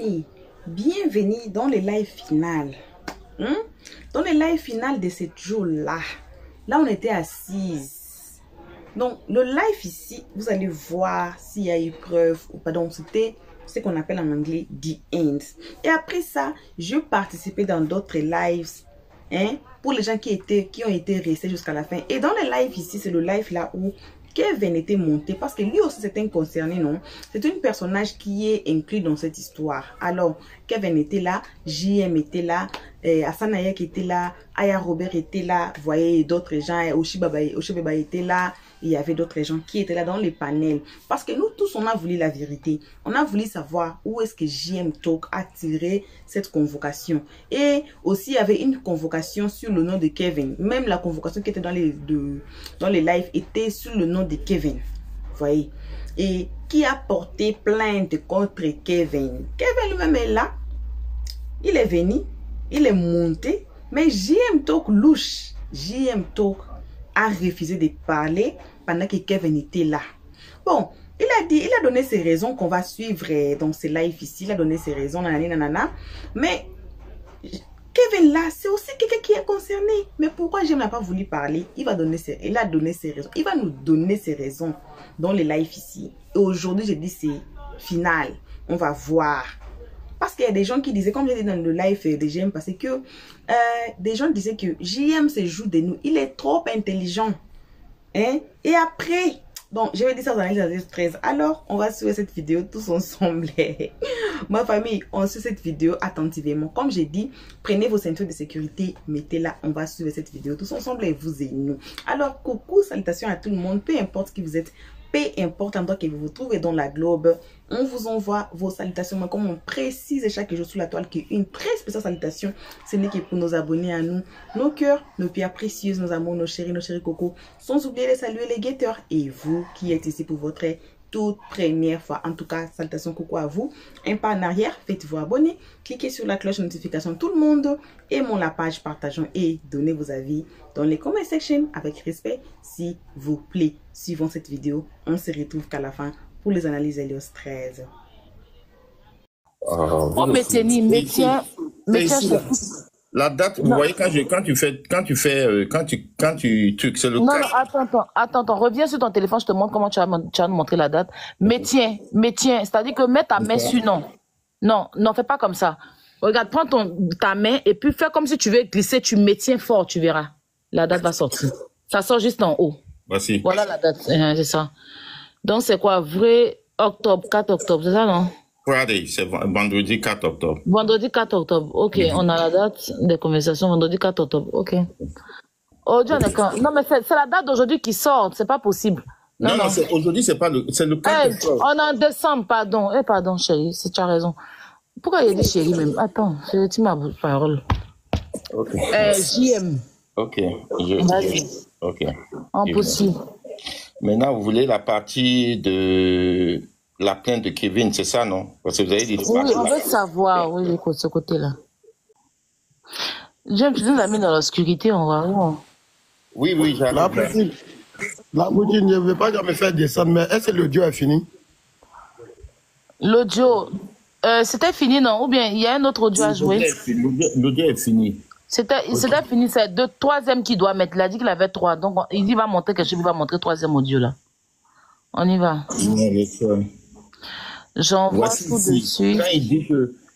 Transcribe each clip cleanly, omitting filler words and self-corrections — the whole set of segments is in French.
famille, bienvenue dans le live final. Dans le live final de ce jour-là, là on était assises. Donc le live ici, vous allez voir s'il y a eu preuve ou pas. Donc c'était ce qu'on appelle en anglais the end. Et après ça, je participais dans d'autres lives. Pour les gens qui ont été restés jusqu'à la fin. Et dans le live ici, c'est le live là où Kevin était monté parce que lui aussi c'était un concerné, non? C'est un personnage qui est inclus dans cette histoire. Alors, Kevin était là, JM était là, Hassan Ayek était là, Aya Robert était là, vous voyez, d'autres gens, Oshibaba était là, il y avait d'autres gens qui étaient là dans les panels. Parce que nous tous, on a voulu la vérité. On a voulu savoir où est-ce que JM Talk a tiré cette convocation. Et aussi, il y avait une convocation sur le nom de Kevin. Même la convocation qui était dans les lives était sur le nom de Kevin. Vous voyez. Et qui a porté plainte contre Kevin. Kevin lui-même est là. Il est venu. Il est monté. Mais JM Talk louche. JM Talk a refusé de parler pendant que Kevin était là. Bon, il a donné ses raisons qu'on va suivre dans ce live ici. Il a donné ses raisons, nanana. Mais Kevin là, c'est aussi quelqu'un qui est concerné. Mais pourquoi je n'ai pas voulu parler? Il a donné ses raisons. Il va nous donner ses raisons dans les lives ici. Et aujourd'hui, je dis c'est final. On va voir. Parce qu'il y a des gens qui disaient, comme j'ai dit dans le live de JM, parce que des gens disaient que JM se joue de nous. Il est trop intelligent. Et après, bon, je vais dire ça dans l'analyse 13. Alors, on va suivre cette vidéo tous ensemble. Ma famille, on suit cette vidéo attentivement. Comme j'ai dit, prenez vos ceintures de sécurité, mettez-la. On va suivre cette vidéo tous ensemble et vous et nous. Alors, coucou, salutations à tout le monde, peu importe qui vous êtes. Peu importe l'endroit que vous vous trouvez dans la globe, on vous envoie vos salutations. Mais comme on précise chaque jour sous la toile qu'une très spéciale salutation, ce n'est que pour nos abonnés à nous, nos cœurs, nos pierres précieuses, nos amours, nos chéris cocos. Sans oublier de saluer les guetteurs et vous qui êtes ici pour votre toute première fois. En tout cas, salutations coucou à vous. Un pas en arrière, faites-vous abonner. Cliquez sur la cloche de notification tout le monde. Aimons la page, partageons et donnez vos avis dans les comment section avec respect, s'il vous plaît. Suivons cette vidéo. On se retrouve qu'à la fin pour les analyses Helios 13. Oh, mais tiens, la date, vous voyez, quand tu trucs, c'est le non, attends, reviens sur ton téléphone, je te montre comment tu vas nous montrer la date. Mais tiens, c'est-à-dire que mets ta main sur non, fais pas comme ça. Regarde, prends ta main et puis fais comme si tu veux glisser, tu maintiens fort, tu verras. La date va sortir. Ça sort juste en haut. Voici. Voilà la date, c'est ça. Donc c'est quoi, vrai octobre, 4 octobre, c'est ça, non? Friday, c'est vendredi 4 octobre. Vendredi 4 octobre, ok. On a la date des conversations, vendredi 4 octobre, ok. Non, mais c'est la date d'aujourd'hui qui sort, c'est pas possible. Non, aujourd'hui, c'est le 4 octobre. On est en décembre, pardon. Pardon, chérie, tu as raison. Pourquoi il y a des chéris même? Attends, je dis ma parole. Ok. JM. Ok. Ok. Impossible. Maintenant, vous voulez la partie de la plainte de Kevin, c'est ça, non? Parce que vous avez dit... Oui, on veut savoir, oui, ce côté-là. James, tu nous as mis dans l'obscurité, on va voir. Oui, j'arrive. La Moudine, je ne veux pas me faire descendre, mais est-ce que l'audio est fini? L'audio, c'était fini, non? Ou bien il y a un autre audio à jouer? L'audio est fini. C'était fini, c'est le troisième qui doit mettre. Il a dit qu'il avait 3, donc il dit va montrer quelque chose, il va montrer le troisième audio là. On y va. J'envoie tout dessus.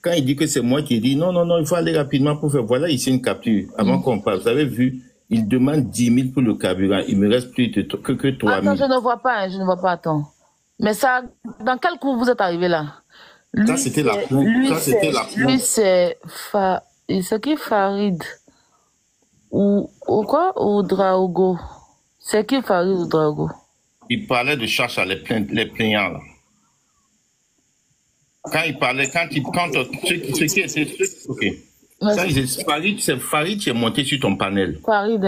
Quand il dit que c'est moi qui ai dit non, il faut aller rapidement pour faire. Voilà ici une capture. Avant qu'on parle, vous avez vu, il demande 10 000 pour le carburant. Il me reste plus que 3 000. Attends, je ne vois pas, attends. Mais ça, dans quel coup vous êtes arrivé là? Lui, ça, c'était la plainte. Lui, c'est qui Farid? Ou quoi? Ou Draogo? C'est qui Farid ou Draogo? Il parlait de charge à les plaignants là. Quand il parlait, ok. C'est Farid qui est monté sur ton panel. Farid,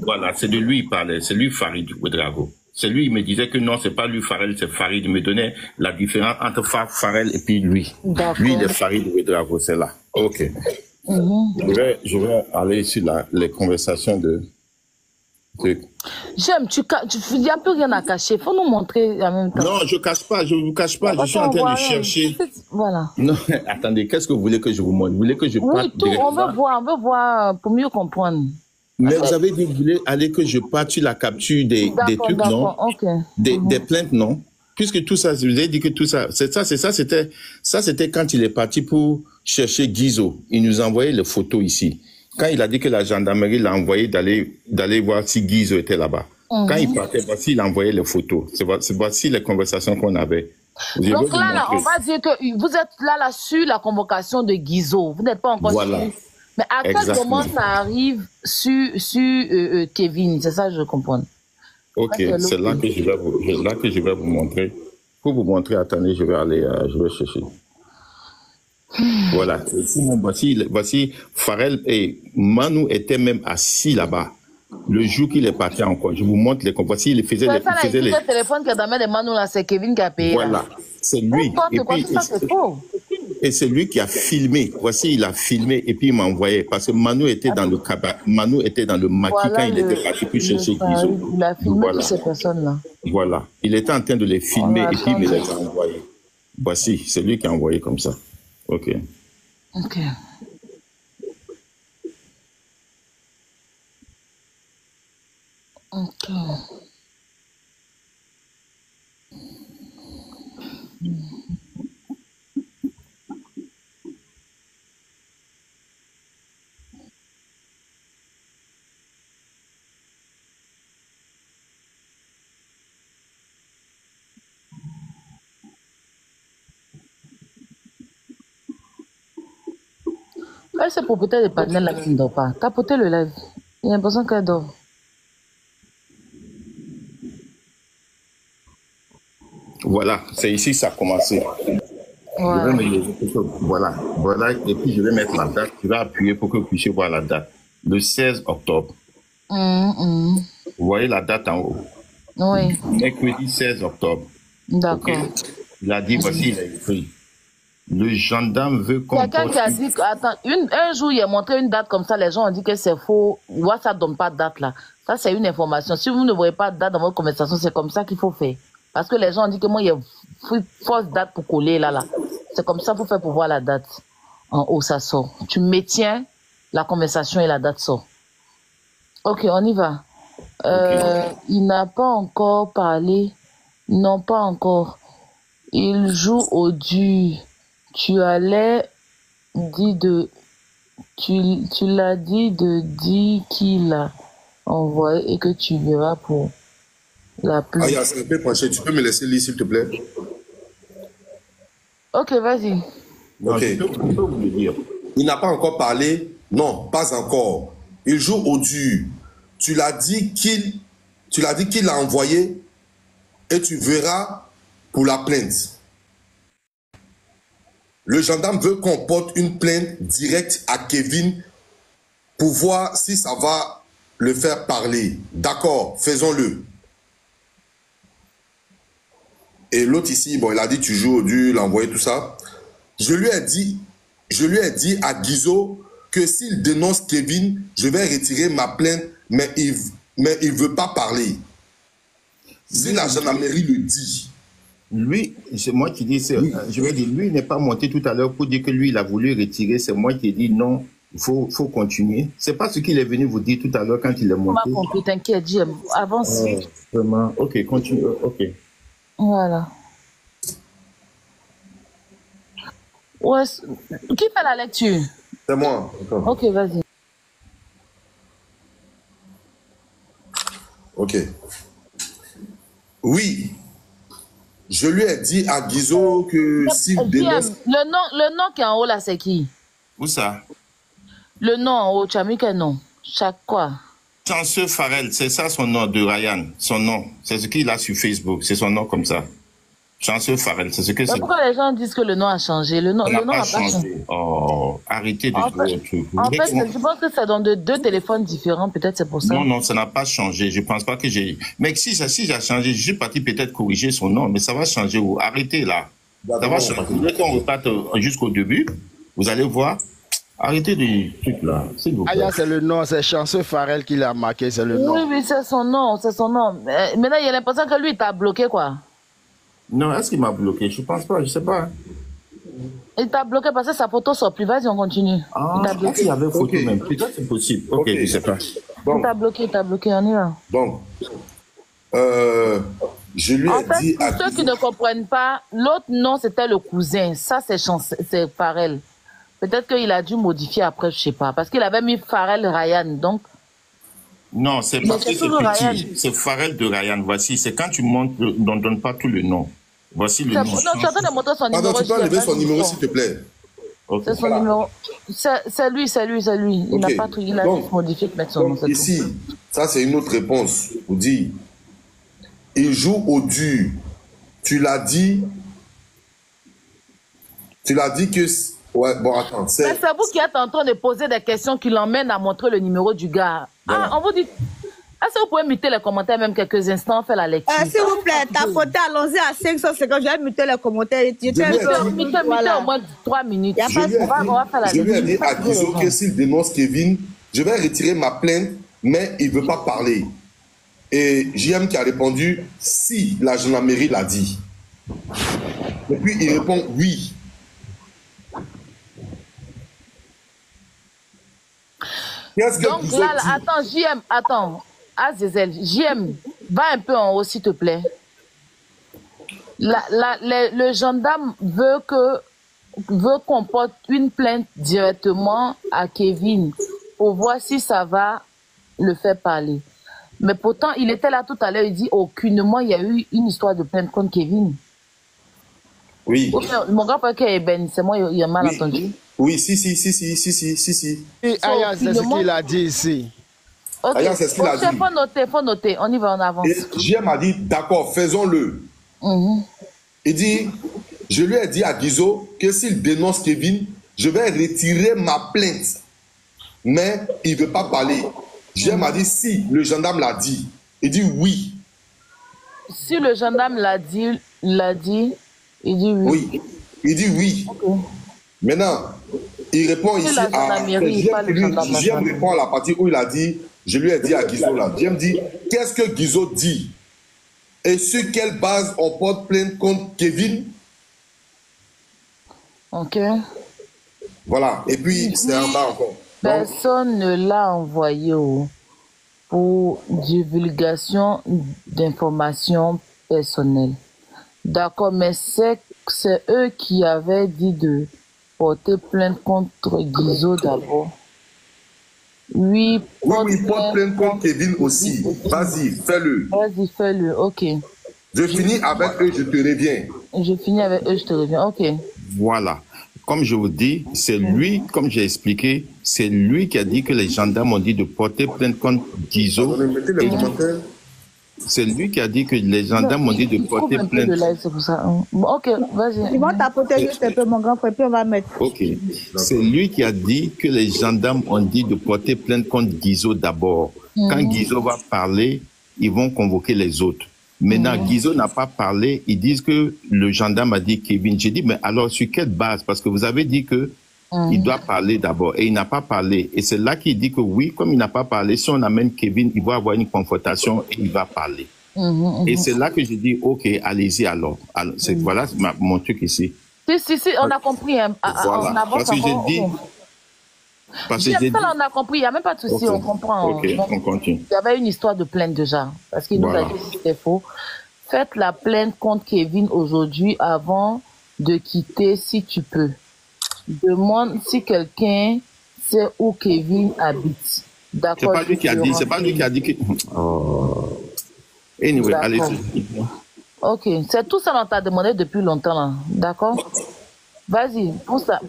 voilà, c'est de lui il parlait. C'est lui Farid Ouedraogo. C'est lui, il me disait que non, c'est pas lui Farel, c'est Farid. Il me donnait la différence entre Farel et puis lui. Lui, il est Farid Ouedraogo, c'est là. Ok. Je vais aller sur les conversations de... truc. J'aime, il n'y a plus rien à cacher. Il faut nous montrer en même temps. Non, je cache pas, je vous cache pas. Je suis en train de chercher. Voilà. Non, attendez, qu'est-ce que vous voulez que je vous montre? Vous voulez que je parte? Oui, tout, on veut voir pour mieux comprendre. Mais vous avez dit que vous voulez aller que je parte sur la capture des trucs, non? Ok. Des plaintes, non? Puisque tout ça, je vous ai dit que tout ça, c'était quand il est parti pour chercher Guizot. Il nous a envoyé les photos ici. Quand il a dit que la gendarmerie l'a envoyé d'aller voir si Guizot était là-bas. Quand il partait, voici, il a envoyé les photos. Voici les conversations qu'on avait. Donc là, on va dire que vous êtes là sur la convocation de Guizot. Vous n'êtes pas encore voilà. sur... Mais à quel moment ça arrive sur Kevin? C'est ça que je comprends. Ok, c'est là que je vais vous montrer. Pour vous montrer, attendez, je vais chercher. Voilà. Voici Pharrell et Manu étaient même assis là-bas. Le jour qu'il est parti encore, je vous montre les. Voici, il faisait les. Le téléphone qui a dans de Manu là, c'est Kevin qui a payé. Voilà, c'est lui. Et c'est lui qui a filmé. Voici, il a filmé et puis il m'a envoyé parce que Manu était dans le cabaret. Manu était dans le maquis quand il était parti pour chercher Guizot. Il a filmé toutes ces personnes-là. Voilà, il était en train de les filmer et puis il me les a envoyés. Voici, c'est lui qui a envoyé comme ça. Ok. Ok. Ok. Elle s'est propriétaire de panel là, qui ne dort pas. Tapotez le live. Il y a l'impression qu'elle dort. Voilà, c'est ici que ça a commencé. Voilà. Voilà, et puis je vais mettre la date. Je vais appuyer pour que vous puissiez voir la date. Le 16 octobre. Vous voyez la date en haut? Oui. Mercredi 16 octobre. D'accord. Okay. Il a dit, voici, il a écrit. Le gendarme veut qu'on... Quelqu'un qui a dit, attends, un jour, il a montré une date comme ça, les gens ont dit que c'est faux. WhatsApp ne donne pas de date là. Ça, c'est une information. Si vous ne voyez pas de date dans votre conversation, c'est comme ça qu'il faut faire. Parce que les gens ont dit que moi, il y a une fausse date pour coller là. C'est comme ça qu'il faut faire pour voir la date. En haut, ça sort. Tu maintiens la conversation et la date sort. Ok, on y va. Il n'a pas encore parlé. Non, pas encore. Il joue au dur. Tu allais dire de... Tu l'as dit de dire qu'il a envoyé et que tu verras pour la plainte. Ah, il y a un peu penché. Tu peux me laisser lire, s'il te plaît? Ok, vas-y. Ok. Il n'a pas encore parlé? Non, pas encore. Il joue au dur. Tu l'as dit qu'il a envoyé et tu verras pour la plainte. Le gendarme veut qu'on porte une plainte directe à Kevin pour voir si ça va le faire parler. D'accord, faisons-le. Et l'autre ici, bon, il a dit tu joues au dur, il a envoyé tout ça. Je lui ai dit à Guizot que s'il dénonce Kevin, je vais retirer ma plainte, mais il veut pas parler. Si la gendarmerie le dit. Lui, c'est moi qui dis, je vais dire, lui, il n'est pas monté tout à l'heure pour dire que lui, il a voulu retirer. C'est moi qui ai dit non, il faut continuer. C'est pas ce qu'il est venu vous dire tout à l'heure quand il est monté. On m'a compris, t'inquiète, Jim. Avance. Vraiment, ok, continue, ok. Voilà. Ouais, qui fait la lecture? C'est moi. Ok, vas-y. Ok. Oui. Je lui ai dit à Guizot que s'il dénonce... Le nom qui est en haut là, c'est qui? Où ça? Le nom en haut, tu as mis quel nom? Chaque quoi? Chanceux Pharrell, c'est ça son nom de Ryan, son nom. C'est ce qu'il a sur Facebook, c'est son nom comme ça. Chanceux Pharrell, c'est ce que c'est. Pourquoi les gens disent que le nom a changé? Le nom n'a pas changé. Oh, arrêtez de jouer au truc. En fait, je pense que c'est dans deux téléphones différents, peut-être c'est pour ça. Non, ça n'a pas changé. Je pense pas que j'ai... Mais si j'ai changé, je suis parti peut-être corriger son nom, mais ça va changer. Arrêtez là. Ça va changer. Dès qu'on reparte jusqu'au début, vous allez voir. Arrêtez des trucs là, s'il vous plaît. Aya, c'est le nom, c'est Chanceux Farrell qui l'a marqué, c'est le nom. Oui, oui, c'est son nom, c'est son nom. Maintenant, il y a l'impression que lui, il t'a bloqué, quoi. Non, est-ce qu'il m'a bloqué? Je pense pas, je sais pas. Il t'a bloqué parce que sa photo sort plus. Vas-y, on continue. Ah, Il t'a je pense bloqué. qu'il y avait photo Ok. même. Peut-être c'est possible. Ok, je sais pas. Il Donc, t'a bloqué, on y va. donc je lui En ai fait, dit pour à ceux qui ne comprennent pas, l'autre nom, c'était le cousin. Ça, c'est Farrell. Peut-être qu'il a dû modifier après, je sais pas. Parce qu'il avait mis Farrell Ryan, donc... Non, c'est Mais parce que c'est c'est toujours Ryan. petit. C'est Farrell de Ryan. Voici, c'est quand tu montes, on ne donne pas tout le nom. Voici le nom. Non, tu es en train de montrer son Pardon, numéro. tu peux je enlever sais son pas numéro, si s'il te plaît. Ok. c'est son numéro. C'est lui. Il n'a Ok. pas tout. Il a Donc, juste modifié de mettre son nom. Donc c'est tout. ici, ça c'est une autre réponse. Vous dit, il joue au dur. Tu l'as dit que... Ouais, bon, attends. Mais c'est vous qui êtes en train de poser des questions qui l'emmènent à montrer le numéro du gars. Voilà. Ah, on vous dit... Est-ce que vous pouvez muter les commentaires même quelques instants, on fait la lecture? S'il vous plaît, ta photo, allons-y à 550. Je vais muter les commentaires. Muter au moins 3 minutes. Y a pas de- On va faire la Je lui ai lecture. dit à Guizot que s'il dénonce Kevin, je vais retirer ma plainte, mais il ne veut pas parler. Et JM qui a répondu, si la gendarmerie l'a dit. Et puis il répond oui. Qu'est-ce que Donc Guizot là, dit? attends, JM, attends. Azizel, JM, va un peu en haut, s'il te plaît. Le gendarme veut qu'on porte une plainte directement à Kevin pour voir si ça va le faire parler. Mais pourtant, il était là tout à l'heure, il dit aucunement il y a eu une histoire de plainte contre Kevin. Oui. Ou bien, mon grand frère qui est Ben, c'est moi, il a mal Oui. entendu. Oui, si. Et Aya, c'est ce aucunement- qu'il a dit ici. Ok, Regarde, c'est ce qu'il a dit. faut noter, on y va en avance. Et JM a dit, d'accord, faisons-le. Mhm. Il dit, je lui ai dit à Guizot que s'il dénonce Kevin, je vais retirer ma plainte. Mais il ne veut pas parler. JM a dit, si le gendarme l'a dit. Il dit oui. Si le gendarme l'a dit, il dit oui. Oui. Il dit oui. Ok. Maintenant, il répond C'est ici la à... gendarmerie, pas le gendarme JM national. répond à la partie où il a dit, je lui ai dit à Guizot là. JM dit, qu'est-ce que Guizot dit? Et sur quelle base on porte plainte contre Kevin? Ok. Voilà. Et puis, c'est en bas encore. Donc, Personne ne l'a envoyé pour divulgation d'informations personnelles. D'accord, mais c'est eux qui avaient dit de porter plainte contre Guizot d'abord. Oui, oui, porte plainte contre Kevin aussi. Vas-y, fais-le. Vas-y, fais-le, ok. Je finis avec eux, je te reviens. Je finis avec eux, je te reviens, ok. Voilà. Comme je vous dis, c'est lui, comme j'ai expliqué, c'est lui qui a dit que les gendarmes ont dit de porter plainte contre Guizot. Mettez les Et commentaires. c'est lui qui a dit que les gendarmes ont dit de Il trouve porter un peu de plainte. live, c'est pour ça. Bon, ok, vas-y. Ils vont tapoter juste un peu, mon grand frère, puis on va mettre. Ok. C'est lui qui a dit que les gendarmes ont dit de porter plainte contre Guizot d'abord. Quand Guizot va parler, ils vont convoquer les autres. Maintenant, Guizot n'a pas parlé. Ils disent que le gendarme a dit Kevin. J'ai dit, mais alors sur quelle base? Parce que vous avez dit que il doit parler d'abord et il n'a pas parlé. Et c'est là qu'il dit que oui, comme il n'a pas parlé, si on amène Kevin, il va avoir une confrontation et il va parler. Et c'est là que j'ai dit, ok, allez-y alors. Voilà mon truc ici. Si, on a compris. Hein. Voilà. On avance Parce que j'ai encore. dit. Parce que j'ai dit. On a compris, il n'y a même pas de souci, Ok. on comprend. Ok, Donc, on continue. il y avait une histoire de plainte déjà, parce qu'il nous Voilà. a dit que c'était faux. Faites la plainte contre Kevin aujourd'hui avant de quitter si tu peux. Demande si quelqu'un sait où Kevin habite. C'est D'accord. pas lui qui a dit, c'est pas lui qui a dit que. Oh. Anyway, D'accord. allez. Ok, c'est tout ça qu'on t'a demandé depuis longtemps, là. D'accord? Vas-y,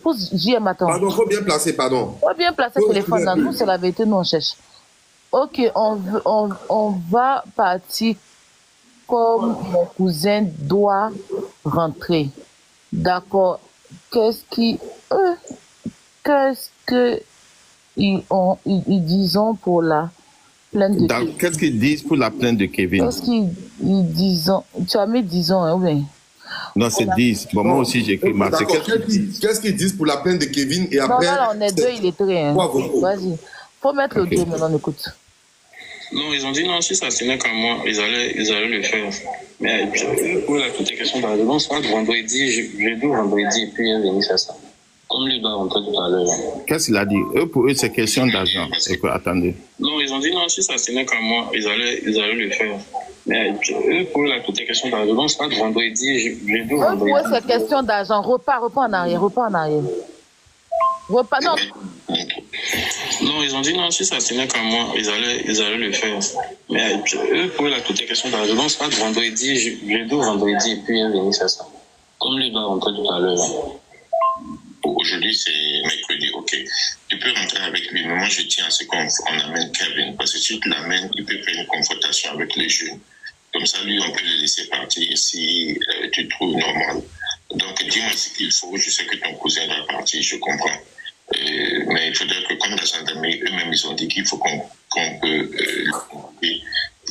pousse JM, attends. Pardon, faut bien placer, pardon. On va bien placer le téléphone là. Nous, c'est la vérité, nous on cherche. Ok, on va partir comme mon cousin doit rentrer. D'accord. Qu'est-ce que ils disent pour la plainte de Kevin? Qu'est-ce qu'ils disent pour la plainte de Kevin? Qu'est-ce qu'ils disent? Tu as mis disons, hein, oui. Non, c'est 10. Bon, moi aussi, j'écris mal. D'accord. Qu'est-ce qu'ils disent pour la plainte de Kevin et après... Non, là, on est deux, il est très. Hein. Vas-y. Faut mettre le 2 maintenant, on écoute. Non, ils ont dit non, si ça tenait qu'à moi, ils allaient le faire. Mais pour la toute question de la réponse, vendredi, jeudi ou vendredi, et puis il est venu faire ça. Comme lui doit rentrer tout à l'heure. Qu'est-ce qu'il a dit? Eux, pour eux, c'est question d'argent. Attendez. Non, ils ont dit non, si ça tenait qu'à moi, ils allaient le faire. Mais pour la toute question de la réponse, vendredi, jeudi ou vendredi. Pour eux, c'est question d'argent. Repars en arrière. Repars, non. Non, ils ont dit non, si ça tenait qu'à moi, ils allaient le faire. Mais pour la toute question de la réponse, vendredi, jeudi ou vendredi, et puis il est venu faire ça. Comme lui doit rentrer tout à l'heure. Aujourd'hui, c'est mercredi, ok. Tu peux rentrer avec lui, mais moi, je tiens à ce qu'on amène Kevin. Parce que si tu l'amènes, il peut faire une confrontation avec les jeunes. Comme ça, lui, on peut le laisser partir si tu trouves normal. Donc, dis-moi ce qu'il faut. Je sais que ton cousin va partir, je comprends. Mais il faudrait que, comme la gendarmerie, eux-mêmes, ils ont dit qu'il faut qu'on peut le convoquer.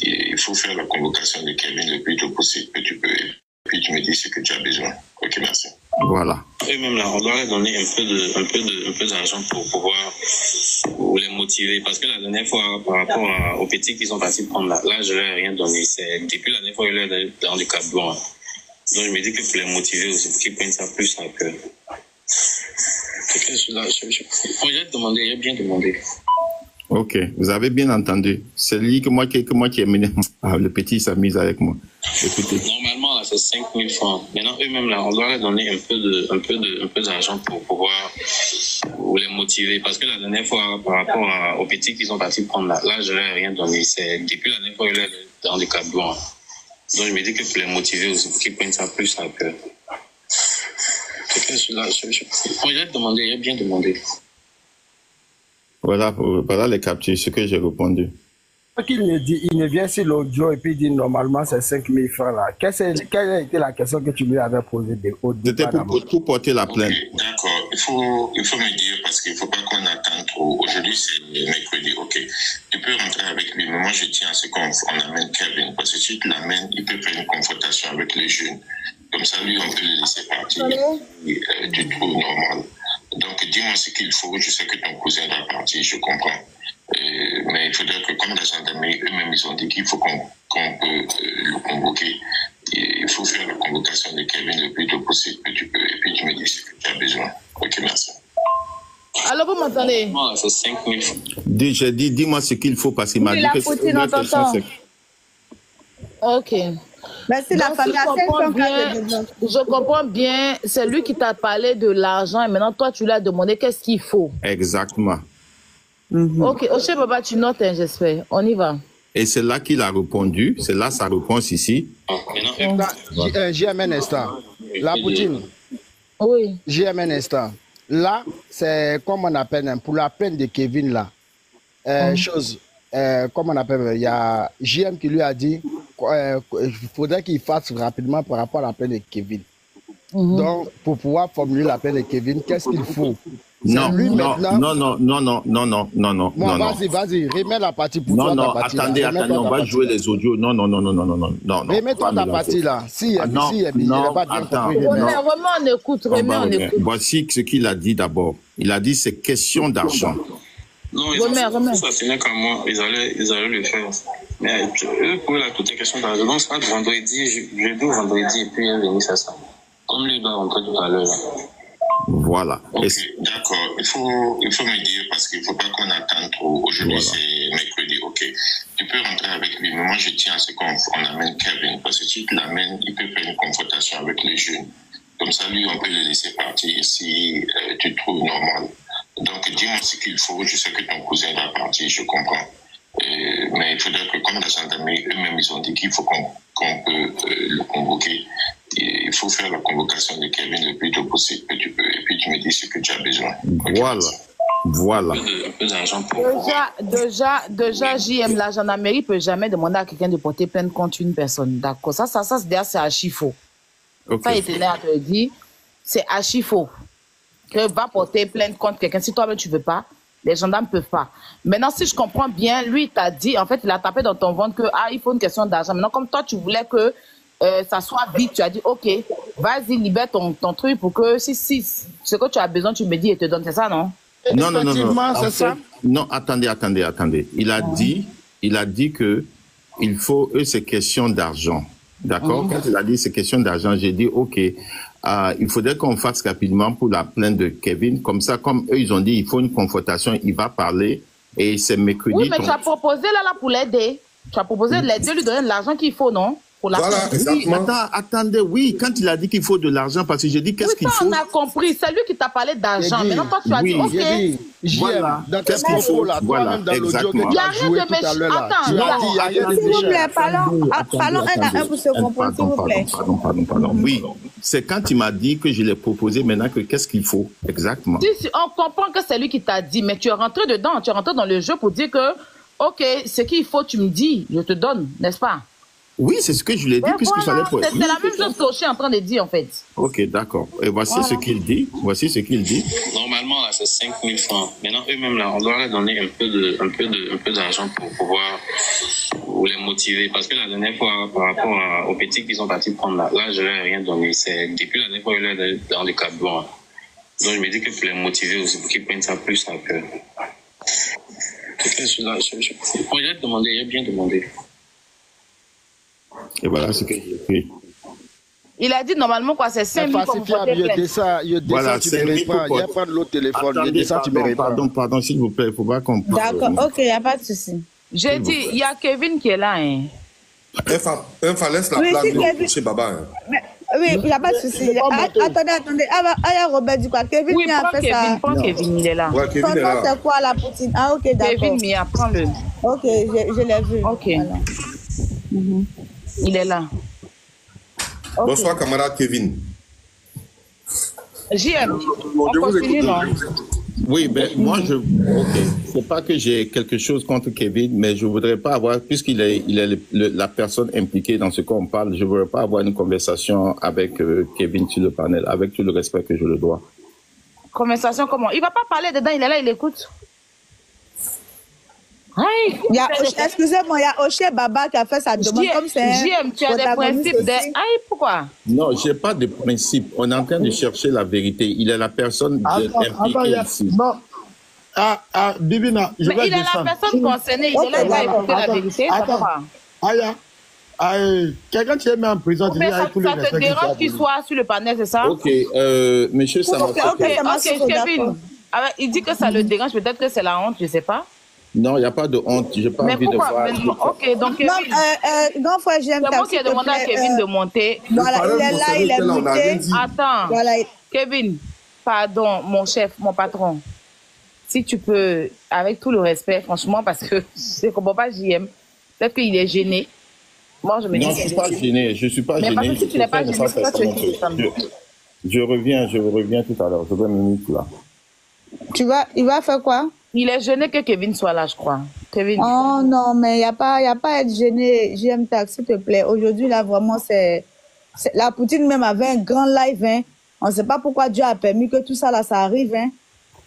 Il faut faire la convocation de Kevin le plus tôt possible que tu peux. Et puis, tu me dis ce que tu as besoin. Ok, merci. Voilà. Eux-mêmes, là, on doit leur donner un peu d'argent pour pouvoir les motiver. Parce que la dernière fois, par rapport aux petits qui sont partis prendre là, je leur ai rien donné. C'est depuis la dernière fois, ils leur ont dans du carburant. Donc, je me dis que pour les motiver aussi, pour qu'ils prennent ça plus à cœur. J'ai demandé, j'ai bien demandé. Ok, vous avez bien entendu. C'est lui que moi qui ai mené. Ah, le petit s'amuse avec moi. Écoutez. Normalement, là, c'est 5 000 francs. Maintenant, eux-mêmes, là, on doit leur donner un peu d'argent pour pouvoir les motiver. Parce que la dernière fois, par rapport aux petits qui sont partis prendre là, je leur ai rien donné. C'est depuis la dernière fois, ils leur ont dans du carburant. Donc, je me dis que pour les motiver aussi, pour qu'ils prennent ça plus à cœur. J'ai demandé, j'ai bien demandé. Voilà les captures, ce que j'ai répondu. Il ne vient sur l'audio et puis il dit normalement c'est 5 000 francs là. Quelle a été la question que tu lui avais posée au départ? C'était pour porter la plainte. Okay, d'accord, il faut me dire parce qu'il ne faut pas qu'on attende trop. Aujourd'hui c'est mercredi, ok. Tu peux rentrer avec lui, mais moi je tiens à ce qu'on amène Kevin parce que si tu l'amènes, il peut faire une confrontation avec les jeunes. Comme ça, lui, on peut le laisser partir. Tu trouves normal. Donc, dis-moi ce qu'il faut. Je sais que ton cousin va partir, je comprends. Mais il faudrait que, comme la gendarmerie, eux-mêmes, ils ont dit qu'il faut qu'on peut le convoquer. Il faut faire la convocation de Kevin le plus tôt possible que tu peux. Et puis, tu me dis ce que tu as besoin. Ok, merci. Alors, vous m'entendez? Non, c'est 5 000 francs. J'ai dit, dis-moi ce qu'il faut parce qu'il m'a dit que c'est... Ok. Merci la famille. Je comprends bien, c'est lui qui t'a parlé de l'argent et maintenant toi tu lui as demandé qu'est-ce qu'il faut. Exactement. Ok, Oché Baba, tu notes, hein, j'espère. On y va. Et c'est là qu'il a répondu, c'est là sa réponse ici. JM un instant. La Poutine. Oui. JM un instant. Là, c'est comme on appelle, pour la peine de Kevin là, comme on appelle, il y a JM qui lui a dit il faudrait qu'il fasse rapidement par rapport à la peine de Kevin. Donc, pour pouvoir formuler la peine de Kevin, qu'est-ce qu'il faut? Non, lui non, maintenant... non. Vas-y, remets la partie pour toi. Non, attendez, on va jouer les audios. Non. Remets-toi ta partie là. Si elle n'a pas bien compris, Vraiment, on écoute. Voici ce qu'il a dit d'abord. Il a dit c'est question d'argent. Non, remets. Ça tenait qu'à moi, ils allaient le faire. Mais pour la toute question de la réponse, vendredi, jeudi ou vendredi, et puis il est venu faire ça. Comme lui doit rentrer tout à l'heure. Voilà. Ok, d'accord. Il faut me dire parce qu'il ne faut pas qu'on attende trop. Aujourd'hui, c'est mercredi, ok. Tu peux rentrer avec lui, mais moi je tiens à ce qu'on amène Kevin parce que si tu l'amènes, il peut faire une confrontation avec les jeunes. Comme ça, lui, on peut le laisser partir si tu trouves normal. Donc, dis-moi ce qu'il faut. Je sais que ton cousin va partir, je comprends. Mais il faudrait que, comme la gendarmerie, eux-mêmes, ils ont dit qu'il faut qu'on peut le convoquer. Il faut faire la convocation de Kevin le plus tôt possible que tu peux. Et puis, tu me dis ce que tu as besoin. Voilà. Déjà, JM, la gendarmerie ne peut jamais demander à quelqu'un de porter plainte contre une personne. D'accord. Ça c'est archi faux. Okay. Ça, il tenait à te dire, c'est archi faux. Que va porter plainte contre quelqu'un. Si toi-même tu ne veux pas, les gendarmes ne peuvent pas. Maintenant, si je comprends bien, lui, il t'a dit, en fait, il a tapé dans ton ventre que, il faut une question d'argent. Maintenant, comme toi, tu voulais que ça soit vite, tu as dit, ok, vas-y, libère ton truc pour que si ce que tu as besoin, tu me dis et te donne, c'est ça, non? Non, non, non, non. C'est ça. Non, attendez. Il a dit que il faut, eux, c'est question d'argent. D'accord? Quand il a dit c'est question d'argent, j'ai dit, OK, il faudrait qu'on fasse rapidement pour la plainte de Kevin. Comme ça, comme eux, ils ont dit, il faut une confrontation, il va parler. Et c'est mercredi. Oui, mais tu as proposé là pour l'aider. Tu as proposé de l'aider, lui donner de l'argent qu'il faut, non? Pour la Voilà, exactement. Oui, attendez, oui, quand il a dit qu'il faut de l'argent, parce que j'ai dit qu'est-ce qu'il faut. On a compris, c'est lui qui t'a parlé d'argent. Maintenant, toi, tu as dit, OK. Voilà. Dans tes propos là, toi-même dans l'audio que tu as joué tout à l'heure là, tu as dit, il y a rien de S'il vous plaît, méchant. parlons un à un pour se comprendre, s'il vous plaît. Pardon. Oui, c'est quand il m'a dit que je l'ai proposé maintenant que qu'est-ce qu'il faut exactement. Si, on comprend que c'est lui qui t'a dit, mais tu es rentré dedans, tu es rentré dans le jeu pour dire que, OK, ce qu'il faut, tu me dis, je te donne, n'est-ce pas? Oui, c'est ce que je l'ai dit, puisque voilà, ça allait c'est la même chose que je suis en train de dire, en fait. Ok, d'accord. Et voici ce qu'il dit. Normalement, là, c'est 5 000 francs. Maintenant, eux-mêmes, là, on doit leur donner un peu d'argent pour pouvoir les motiver. Parce que la dernière fois, par rapport aux petits qui sont partis prendre là, je leur ai rien donné. C'est depuis la dernière fois, je leur ai donné dans les carburants. Donc, je me dis que pour les motiver aussi, pour qu'ils prennent ça plus à cœur. J'ai bien demandé. Et voilà ce que j'ai fait. Il a dit normalement quoi, c'est 5 000 comme il Voilà, tu ne réponds pas. Il n'y a pas de l'autre téléphone. Il descend, tu me réponds. Pardon, s'il vous plaît, il ne faut pas qu'on parle. D'accord, ok, il n'y a pas de souci. J'ai dit, il y a Kevin qui est là. Hein. Laisse la place chez Baba. Hein. Oui, il n'y a pas de souci. Attendez. Ah, Robert dit quoi? Kevin oui, a fait ça. Prends Kevin, il est là. Ouais, Kevin Son est nom, là. c'est quoi la poutine? Ah, ok, d'accord. Kevin Mia, prends-le. Ok, je l'ai vu. Ok. Il est là. Okay. Bonsoir, camarade Kevin. JM, on continue, non? Oui, ben moi, c'est pas que j'ai quelque chose contre Kevin, mais je voudrais pas avoir, puisqu'il est la personne impliquée dans ce qu'on parle, je voudrais pas avoir une conversation avec Kevin sur le panel, avec tout le respect que je le dois. Conversation comment? Il va pas parler dedans, il est là, il écoute. Excusez-moi, il y a Oché Baba qui a fait sa demande comme c'est. JM, tu as des principes pourquoi? Non, j'ai pas de principe. On est en train de chercher la vérité. Il est la personne impliquée ici. Non. Bibina, je vais descendre. Mais il est la personne concernée, il est là, il va écouter la vérité. Quelqu'un qui est mis en prison, mais ça te dérange qu'il soit sur le panel, c'est ça? Ok, monsieur Samassa. Ok, Kevin. Il dit que ça le dérange, peut-être que c'est la honte, je sais pas. Non, il n'y a pas de honte. J'ai pas envie de voir. Ok, donc Kevin. Non, frère, j'aime c'est moi qui ai demandé à Kevin de monter. Voilà, il est là, il est monté. Attends. Voilà. Kevin, pardon, mon chef, mon patron. Si tu peux, avec tout le respect, franchement, parce que je ne comprends pas JM. Peut-être qu'il est gêné. Moi, je me dis. Non, je ne suis pas gêné. Je ne suis pas gêné. Mais parce que si tu n'es pas gêné, c'est toi qui je reviens tout à l'heure. Je vais me mettre là. Il va faire quoi? Il est gêné que Kevin soit là, je crois. Kevin. Oh non, mais il n'y a pas à être gêné. JM Tax, s'il te plaît. Aujourd'hui, là, vraiment, c'est... La Poutine même avait un grand live. Hein. On ne sait pas pourquoi Dieu a permis que tout ça, là, ça arrive. Hein.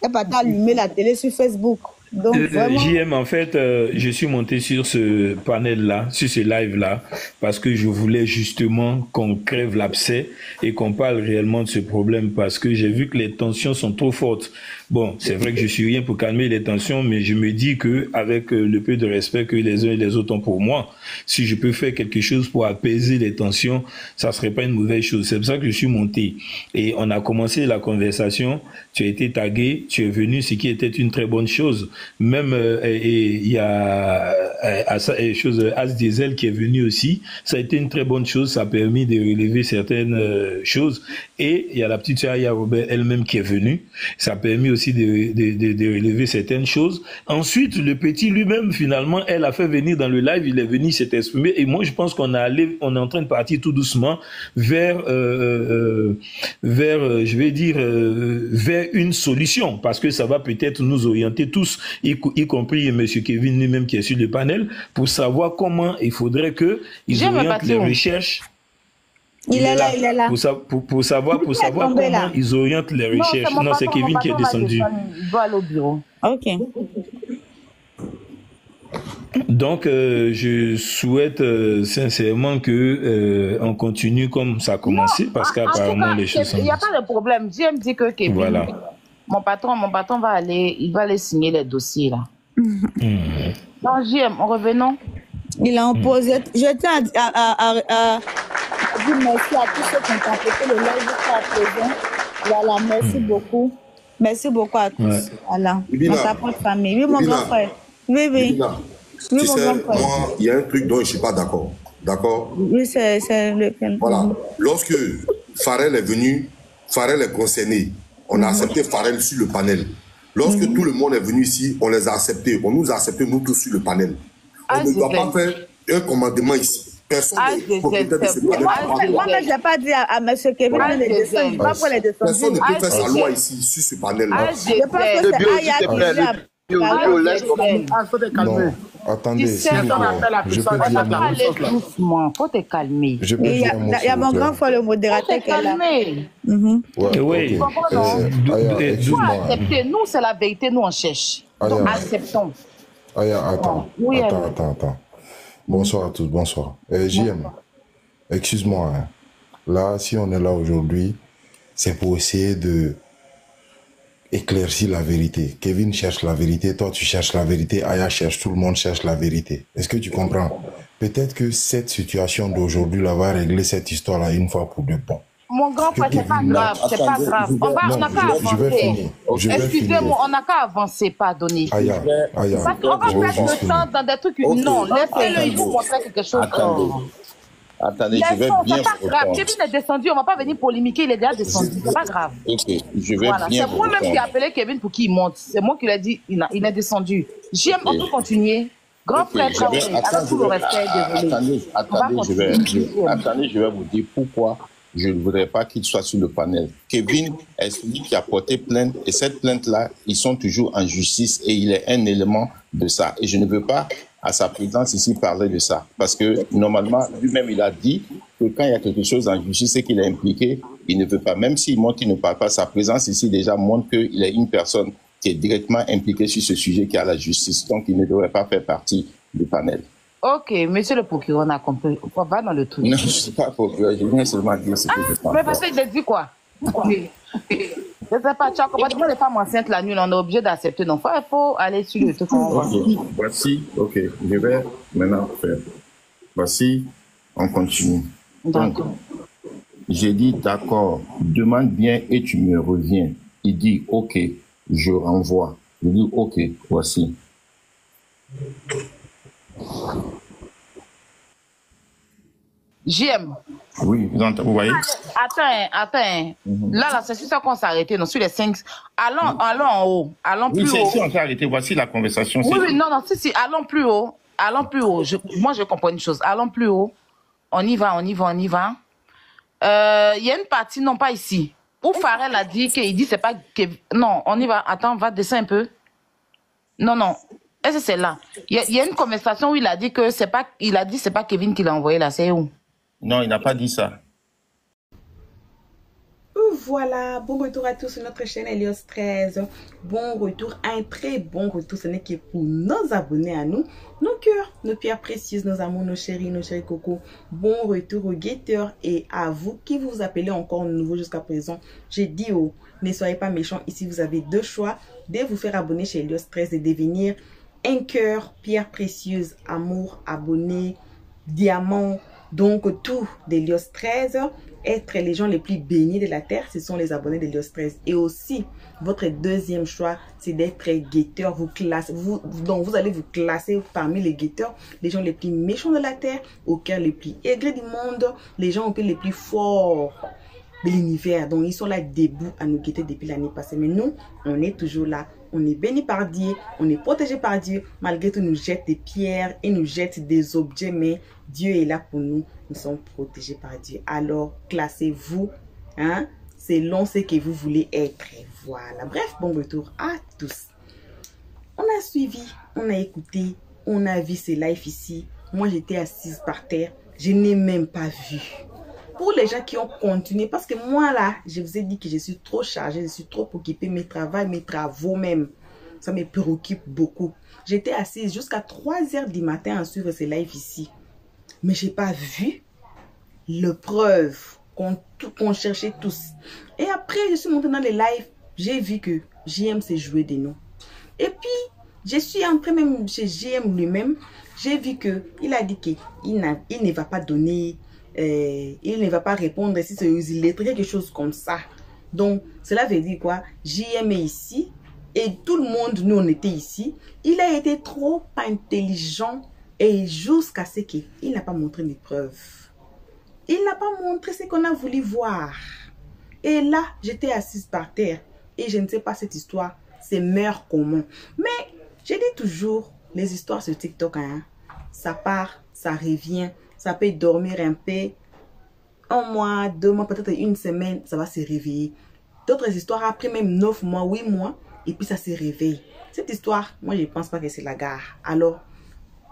Et pas d'allumer la télé sur Facebook. Donc, vraiment... JM, en fait, je suis monté sur ce panel-là, sur ce live-là, parce que je voulais justement qu'on crève l'abcès et qu'on parle réellement de ce problème, parce que j'ai vu que les tensions sont trop fortes. Bon, c'est vrai que je suis rien pour calmer les tensions, mais je me dis que avec le peu de respect que les uns et les autres ont pour moi, si je peux faire quelque chose pour apaiser les tensions, ça serait pas une mauvaise chose. C'est pour ça que je suis monté. Et on a commencé la conversation, tu as été tagué, tu es venu, ce qui était une très bonne chose. Même il y a As Diesel qui est venu aussi, ça a été une très bonne chose, ça a permis de relever certaines choses. Et il y a la petite Aya Robert elle-même qui est venue, ça a permis aussi de relever certaines choses. Ensuite, le petit lui-même, finalement, elle a fait venir dans le live, il est venu s'est exprimé, et moi je pense qu'on est en train de partir tout doucement vers vers une solution, parce que ça va peut-être nous orienter tous, y compris M. Kevin lui-même qui est sur le panel, pour savoir comment il faudrait qu'ils orientent les recherches. Il est là. Pour savoir comment ils orientent les recherches. Non, c'est Kevin qui est descendu. Il doit aller au bureau. Ok. Donc, je souhaite sincèrement que on continue comme ça a commencé, parce qu'apparemment les choses sont... Il n'y a pas de problème. Dieu me dit que Kevin, voilà. mon patron va aller signer les dossiers là. Donc, JM, en revenant. Il a imposé. Je tiens à dire merci à tous ceux qui ont complété le live jusqu'à présent. Voilà, merci beaucoup. Merci beaucoup à tous. Ouais. Voilà. Ibina. Dans sa propre famille. Oui, mon Ibina. grand frère. Oui, oui. Ibina, Oui, tu mon sais, grand frère. moi, il y a un truc dont je ne suis pas d'accord. D'accord? Oui, c'est lequel? Voilà. Lorsque Pharrell est venu, Pharrell est concerné. On a accepté Pharrell sur le panel. Lorsque tout le monde est venu ici, on les a acceptés. On nous a acceptés, nous tous, sur le panel. On ne doit pas faire un commandement ici. Personne n'est propriétaire de ce panel. Moi, je n'ai pas dit à M. Kevin de les descendre. Pas pour les descendre. Personne ne peut faire sa loi ici, sur ce panel-là. Je pense que c'est Aya qui a... Faut te calmer. Attendez, s'il vous plaît, je peux dire un mot. Aller doucement, faut te calmer. Je peux dire un mot, Il y a mon grand frère, le Faut modérateur, te qui est là. calmer. Ouais, Oui. ok. Aya, Faut excuse-moi. accepter. Nous, c'est la vérité, nous on cherche. Donc, Aya. acceptons. Aya, attends. Oui, Attends. Bonsoir à tous, bonsoir. JM, excuse-moi. Hein. Là, si on est là aujourd'hui, c'est pour essayer de éclaircir la vérité. Kevin cherche la vérité, toi tu cherches la vérité, Aya cherche, tout le monde cherche la vérité. Est-ce que tu comprends? Peut-être que cette situation d'aujourd'hui là va régler cette histoire-là une fois pour de bon. Mon grand frère, c'est pas grave, c'est pas grave. On n'a qu'à Je vais avancer. finir. Excusez-moi, on n'a qu'à avancer, pardonnez. Aya, Parce qu'on va je vais perdre juste le finir. temps dans des trucs. Non, laissez-le, il vous montrer quelque chose. Attendez, je vais Laissons, bien c'est pas vous grave. répondre. Kevin est descendu, on va pas venir polémiquer, il est déjà descendu. C'est pas grave. Ok, je vais Voilà, bien c'est vous moi-même qui ai répondre. appelé Kevin pour qu'il monte. C'est moi qui lui ai dit, il est descendu. J'aime, on peut continuer. Grand Ok, frère Traoré, avec tout le respect, désolé. Attendez, je vais vous dire pourquoi je ne voudrais pas qu'il soit sur le panel. Kevin est celui qui a porté plainte et cette plainte-là, ils sont toujours en justice et il est un élément de ça. Et je ne veux pas, à sa présence ici, parler de ça. Parce que normalement, lui-même, il a dit que quand il y a quelque chose en justice et qu'il est impliqué, il ne veut pas. Même s'il montre qu'il ne parle pas, sa présence ici déjà montre qu'il est une personne qui est directement impliquée sur ce sujet qui est à la justice. Donc, il ne devrait pas faire partie du panel. Ok, monsieur le procureur, on a compris. On va dans le truc. Non, je ne suis pas procureur, je viens seulement dire ce que je pense. Mais parce qu'il a dit quoi? Je ne sais pas, tu as compris. Moi, les femmes enceintes la nuit, on est obligé d'accepter. Donc, il faut aller sur le truc. Ok, voici, ok, je vais maintenant faire. Voici, on continue. Donc, j'ai dit d'accord, demande bien et tu me reviens. Il dit ok, je renvoie. Je dis ok, voici. JM. Oui, vous voyez? Attends. Là, c'est sur ça qu'on s'est arrêté, non, sur les 5. Allons en haut. Allons Oui, plus c'est haut. ici, on s'est arrêté. Voici la conversation. Oui, non, si. Allons plus haut. Moi, je comprends une chose. Allons plus haut. On y va. Il y a une partie, non, pas ici, où Pharrell a dit qu'il dit c'est pas... Non, on y va. Attends, va descendre un peu. Non. Est-ce que c'est là? Il y a une conversation où il a dit que c'est pas... Il a dit c'est pas Kevin qui l'a envoyé là. C'est où? Non, il n'a pas dit ça. Voilà, bon retour à tous sur notre chaîne Helios 13. Bon retour, un très bon retour. Ce n'est que pour nos abonnés à nous, nos cœurs, nos pierres précieuses, nos amours, nos chéris cocos. Bon retour aux guetteurs et à vous qui vous appelez encore nouveau jusqu'à présent. J'ai dit ne soyez pas méchants. Ici, vous avez deux choix. De vous faire abonner chez Helios 13 et devenir un cœur, pierre précieuse, amour, abonné, diamant. Donc, tout d'Helios 13, être les gens les plus bénis de la terre, ce sont les abonnés d'Helios 13. Et aussi, votre deuxième choix, c'est d'être guetteur. Donc, vous allez vous classer parmi les guetteurs, les gens les plus méchants de la terre, au cœur les plus aigris du monde, les gens les plus forts de l'univers. Donc, ils sont là debout à nous guetter depuis l'année passée. Mais nous, on est toujours là. On est béni par Dieu, on est protégé par Dieu. Malgré tout, nous jette des pierres et nous jette des objets. Mais Dieu est là pour nous. Nous sommes protégés par Dieu. Alors, classez-vous selon ce que vous voulez être. Voilà. Bref, bon retour à tous. On a suivi, on a écouté, on a vu ces lives ici. Moi, j'étais assise par terre. Je n'ai même pas vu. Pour les gens qui ont continué, parce que moi là, je vous ai dit que je suis trop chargée, je suis trop occupée, mes travaux même. ça me préoccupe beaucoup. J'étais assise jusqu'à 3h du matin à suivre ces lives ici. Mais je n'ai pas vu le preuve qu'on cherchait tous. Et après, je suis montée dans les lives, j'ai vu que JM s'est joué de nous. Et puis, je suis entrée même chez JM lui-même, j'ai vu qu'il a dit qu'il ne va pas donner, il ne va pas répondre si c'est illettré, quelque chose comme ça. Donc, cela veut dire quoi? JM est ici et tout le monde, nous, on était ici. Il a été trop intelligent et jusqu'à ce qu'il n'a pas montré les preuves. Il n'a pas montré ce qu'on a voulu voir. Et là, j'étais assise par terre et je ne sais pas cette histoire, c'est meurt comment. Mais, je dis toujours, les histoires sur TikTok, hein, ça part, ça revient, ça peut dormir un peu. 1 mois, 2 mois, peut-être 1 semaine, ça va se réveiller. D'autres histoires, après même 9 mois, 8 mois, et puis ça se réveille. Cette histoire, moi, je ne pense pas que c'est la gare. Alors,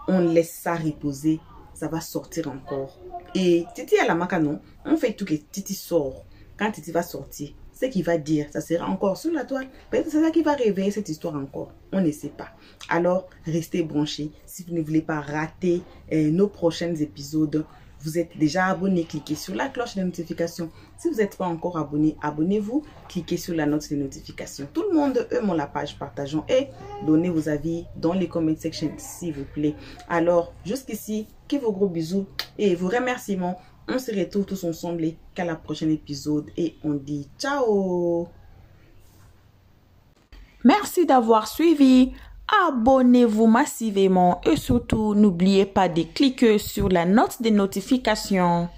on laisse ça reposer, ça va sortir encore. Et Titi à la Macano, on fait tout que Titi sort. Quand Titi va sortir, ce qu'il va dire, ça sera encore sur la toile. Peut-être c'est ça qui va réveiller cette histoire encore. On ne sait pas. Alors, restez branchés. Si vous ne voulez pas rater nos prochains épisodes, vous êtes déjà abonné, cliquez sur la cloche de notification. Si vous n'êtes pas encore abonné, abonnez-vous, cliquez sur la note de notification. Tout le monde aime la page, partageons et donnez vos avis dans les comment section s'il vous plaît. Alors, jusqu'ici, que vos gros bisous et vos remerciements. On se retrouve tous ensemble qu'à la prochaine épisode et on dit ciao. Merci d'avoir suivi. Abonnez-vous massivement et surtout n'oubliez pas de cliquer sur la note de notification.